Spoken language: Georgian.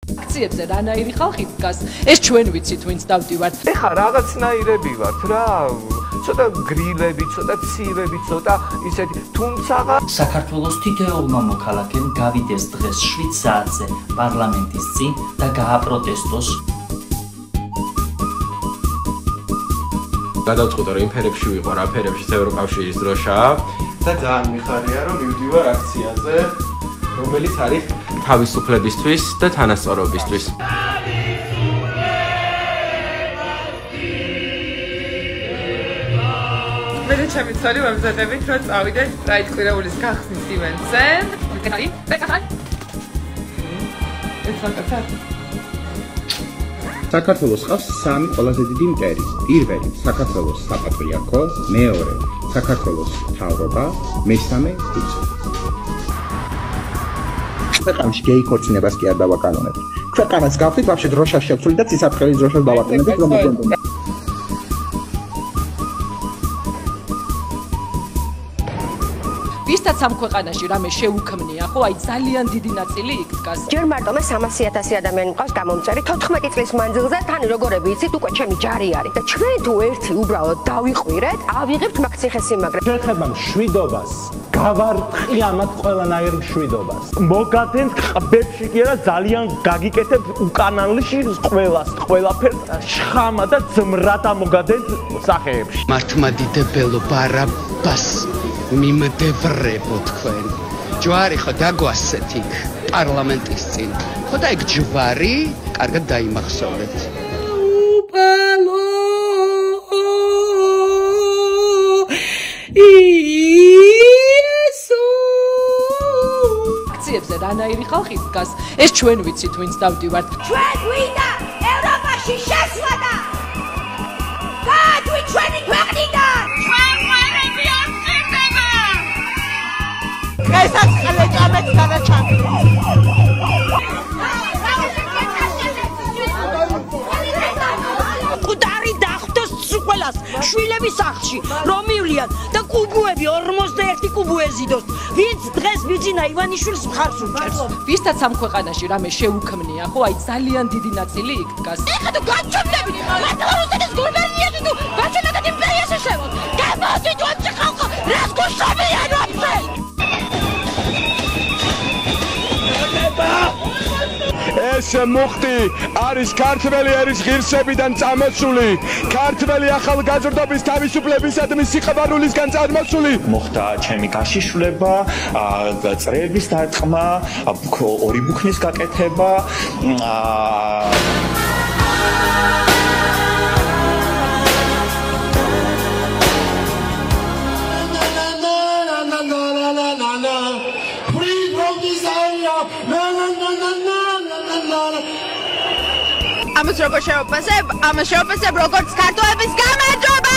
აქციებზე რანაირი ხალხი დგას, ეს ჩვენ ვიცით, ვინც დავდივართ. ეხა რაღაცნაირები ვართ რა, ცოტა გრილები, ცოტა ცივები, ცოტა ისეთი, თუმცა საქართველოს თითოეულმა მოქალაქემ გავიდეს დღეს 7 საათზე პარლამენტის წინ და გააპროტესტოს. გადავწყვიტე რომ იმ ფერებში ვიყო რა ფერებში ევროკავშირის დროშაა და ძალიან მიხარია რომ მივდივარ აქციაზე რომელიც არის თავისუფლებისთვის და თანასწორობისთვის. მე და ჩემი ცოლი ვამზადებით რომ წავიდეთ პრაიდ კვირაულის გახსნის ივენტზე. საქართველოს ყავს 3 ყველაზე დიდი მტერი. პირველი საქართველოს საპატრიარქო, მეორე საქართველოს მთავრობა, მესამე თუცე. ქვეყანაში გეი ქორწინებას კი არ დავაკანონებთ. ქვეყანას გავხდით ვაფშე დროშას შევცვლით და ცისაფრხელის დროშას დავაკანონებთ რომ მოგონდა. ვისაც ამ ქვეყანაში რამე შეუქმნია, ხო, აი ძალიან დიდი ნაწილი იქ დგას. ჯერ მარტო მე 300,000 ადამიანი მყავს გამომწერი 14 წლის მანძილზე, თან როგორები იცით, უკვე ჩემი ჯარი არის და ჩვენ თუ ერთი უბრალოდ დავიყვირეთ, ავიღებთ მაგ ციხესიმაგრე. შეხება მშვიდობას, გავარყიამათ ყველანაირ მშვიდობას. მოგადენთ ყბებში კი არა ძალიან გაგიკეთებთ უკანალში ყველაფერს შხამა და ძმრად ამოგადენთ სახეებში. მართლმადიდებელო ბარაბას მიმდევრებო თქვენ. ჯვარი ხო დაგვასეთ იქ პარლამენტის წინ. ხო და იქ ჯვარი კარგად დაიმახსოვრეთ. აქციებზე რანაირი ხალხი დგას, ეს ჩვენ ვიცით, ვინც დავდივართ. ჩვენ გვინდა ევროპაში შესვლა და გადვი ჩვენი ქვეყნიდან. ჩვენ ყველები არ გწირდება. დღესაც ყლეჭამეთ გადაჩამთ. ყუდარი დახვდეს სულას შვილების სახლში რომ მივლიან და კუბოები 41 კუბო ეზიდოს. ვინც დღეს ბიძინა ივანიშვილს მხარს უჭერს. ვისაც ამ ქვეყანაში რამე შეუქმნია, ხო, აი ძალიან დიდი ნაწილი იქ დგას. ეხლა თუ გაჩვენდებით, მართლა რუსეთის გუბერნიაში თუ ბაჩენაკად იმპერიაში შევოთ. გამოდით ვაჭი ხალხო, რას გუშობიან ვაფშე? ეს მუხტი არის ქართველი ერის ღირსებიდან წამოსული, ქართველი ახალგაზრდობის თავისუფლებისადმი სიყვარულისგან წამოსული. მოხდა ჩემი გაშიშვლება, წრეების დარტყმა, ორი ბუქნის გაკეთება, ამას როგორ შევაფასებ? ამას შევაფასებ როგორც ქართველების გამარჯვება!